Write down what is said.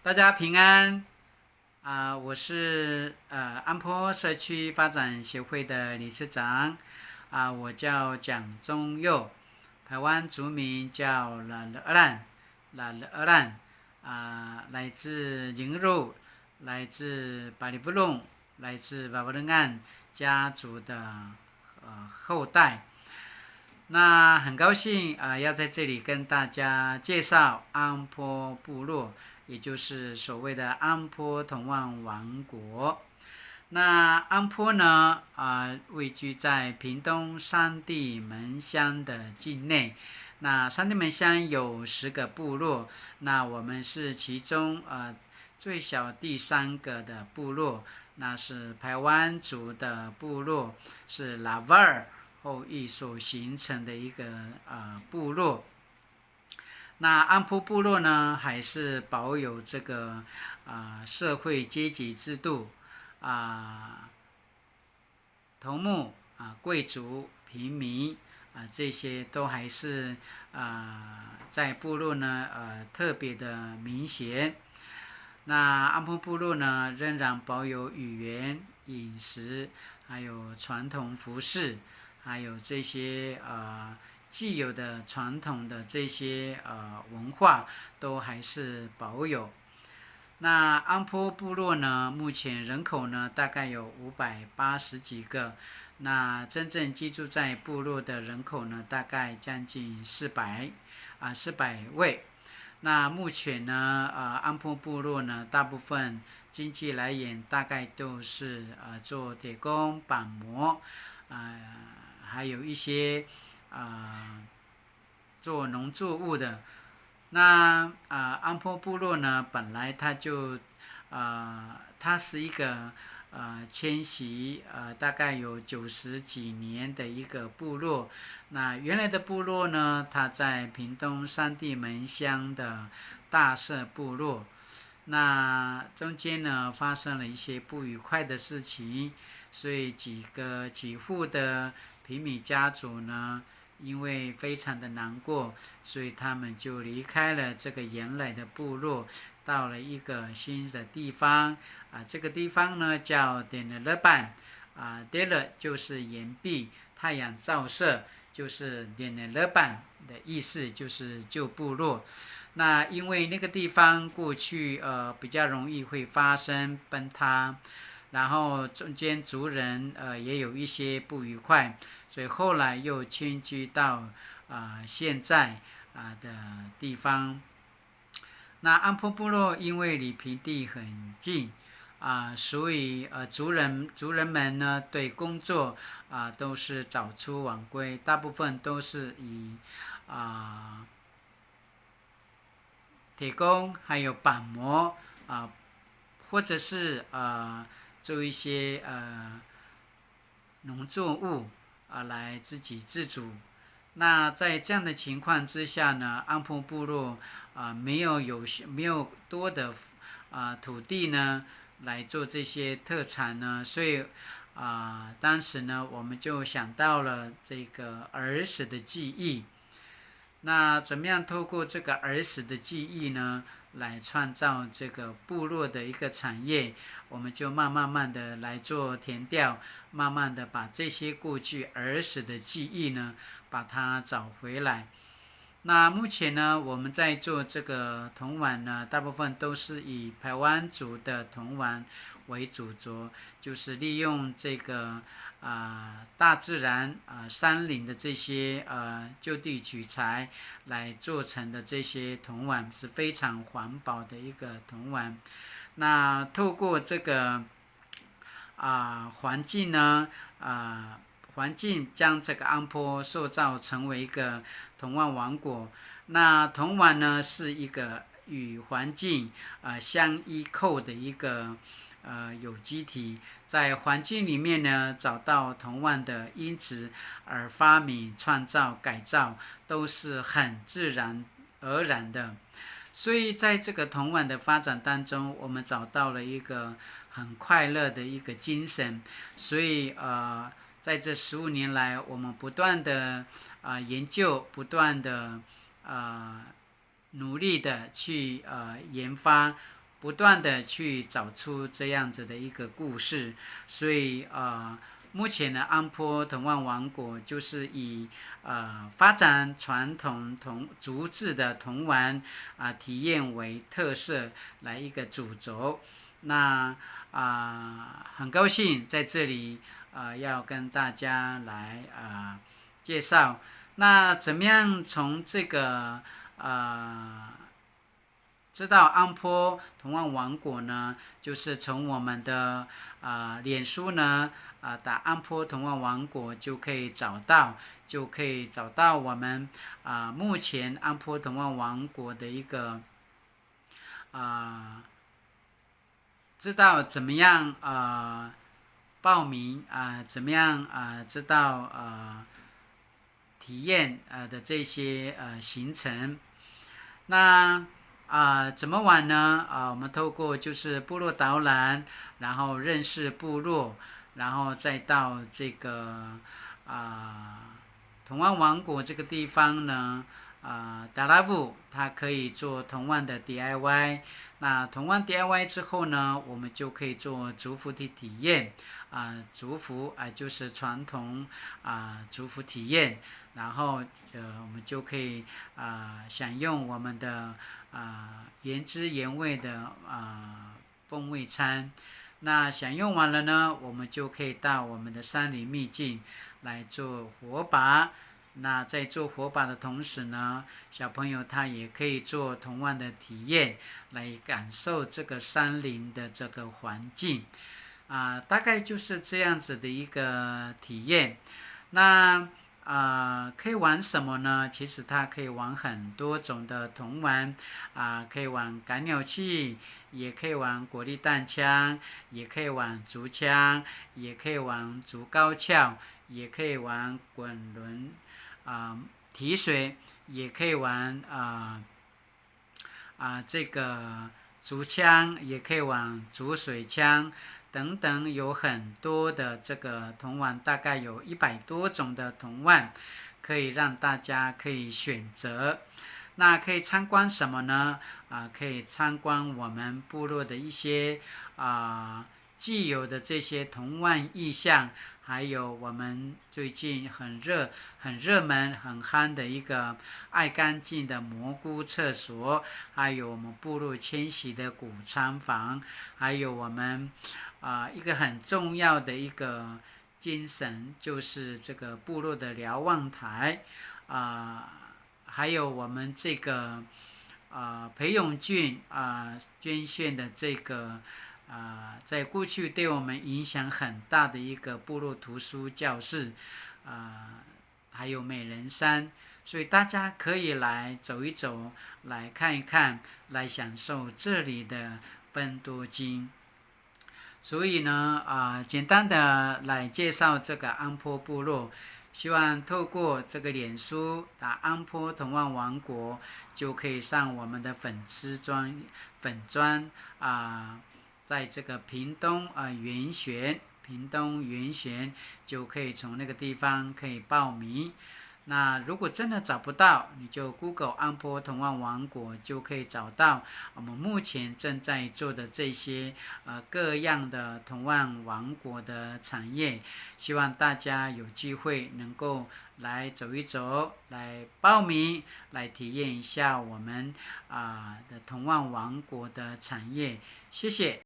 大家平安我是安坡社区发展协会的理事长我叫蒋宗佑，台湾族名叫拉勒阿兰，来自营肉，来自巴里布隆，来自瓦布伦岸家族的后代。那很高兴要在这里跟大家介绍安坡部落，也就是所谓的安坡童玩王国。那安坡呢位居在屏东三地门乡的境内。那三地门乡有10个部落，那我们是其中最小第3个的部落，那是排湾族的部落，是拉瓦尔后裔所形成的一个部落。那安坡部落呢，还是保有这个社会阶级制度头目贵族、平民这些都还是在部落呢特别的明显。那安坡部落呢，仍然保有语言、饮食，还有传统服饰，还有这些既有的传统的这些文化都还是保有。那安坡部落呢，目前人口呢大概有580几个，那真正居住在部落的人口呢，大概将近400位。那目前呢安坡部落呢，大部分经济来源大概都是做铁工、板模还有一些做农作物的。那安坡部落呢，本来它是一个迁徙大概有90几年的一个部落。那原来的部落呢，它在屏东三地门乡的大社部落。那中间呢发生了一些不愉快的事情，所以几户的平民家族呢，因为非常的难过，所以他们就离开了这个原来的部落，到了一个新的地方这个地方呢叫点了勒板点了就是岩壁，太阳照射，就是点了勒板的意思，就是旧部落。那因为那个地方过去比较容易会发生崩塌，然后中间族人也有一些不愉快，所以后来又迁居到现在的地方。那安坡部落因为离平地很近所以族人们呢对工作都是早出晚归，大部分都是以铁工还有板模或者是做一些农作物来自给自足。那在这样的情况之下呢，安坡部落没有多的土地呢来做这些特产呢，所以当时呢我们就想到了这个儿时的记忆。那怎么样透过这个儿时的记忆呢，来创造这个部落的一个产业？我们就慢慢的来做田调，慢慢的把这些过去儿时的记忆呢，把它找回来。那目前呢，我们在做这个铜碗呢，大部分都是以排湾族的铜碗为主轴，就是利用这个大自然山林的这些就地取材来做成的这些铜碗，是非常环保的一个铜碗。那透过这个环境呢环境将这个安坡塑造成为一个铜碗王国。那铜碗呢是一个与环境相依扣的一个有机体，在环境里面呢找到铜碗的因子而发明、创造、改造，都是很自然而然的。所以在这个铜碗的发展当中，我们找到了一个很快乐的一个精神。所以在这15年来，我们不断的研究，不断的努力的去研发不断的去找出这样子的一个故事，所以目前的安波童话王国就是以发展传统竹制的童玩体验为特色来一个主轴。那很高兴在这里要跟大家来介绍。那怎么样从这个知道安波童话王国呢？就是从我们的脸书呢打安波童话王国就可以找到，我们目前安波童话王国的一个知道怎么样报名怎么样知道体验的这些行程。那怎么玩呢？我们透过就是部落导览，然后认识部落，然后再到这个童玩王国这个地方呢，达拉布它可以做童玩的 DIY。那童玩 DIY 之后呢，我们就可以做族服的体验。族服就是传统族服体验，然后我们就可以享用我们的原汁原味的风味餐。那享用完了呢，我们就可以到我们的山林秘境来做火把。那在做火把的同时呢，小朋友他也可以做童玩的体验，来感受这个山林的这个环境。大概就是这样子的一个体验。那可以玩什么呢？其实它可以玩很多种的童玩，可以玩赶鸟器，也可以玩国立弹枪，也可以玩竹枪，也可以玩竹高跷，也可以玩滚轮提水，也可以玩这个竹枪，也可以玩竹水枪等等，有很多的这个童玩，大概有100多种的童玩可以让大家可以选择。那可以参观什么呢？可以参观我们部落的一些既有的这些童玩意象，还有我们最近很热门很夯的一个爱干净的蘑菇厕所，还有我们部落迁徙的谷仓房，还有我们一个很重要的一个精神，就是这个部落的瞭望台还有我们这个裴永俊捐献的这个在过去对我们影响很大的一个部落图书教室还有美人山，所以大家可以来走一走，来看一看，来享受这里的芬多精。所以呢简单的来介绍这个安波部落，希望透过这个脸书打安波童玩王国，就可以上我们的粉专在这个屏东圆玄就可以从那个地方可以报名。那如果真的找不到，你就 Google 安波童玩王国就可以找到我们目前正在做的这些各样的童玩王国的产业。希望大家有机会能够来走一走，来报名，来体验一下我们的童玩王国的产业。谢谢。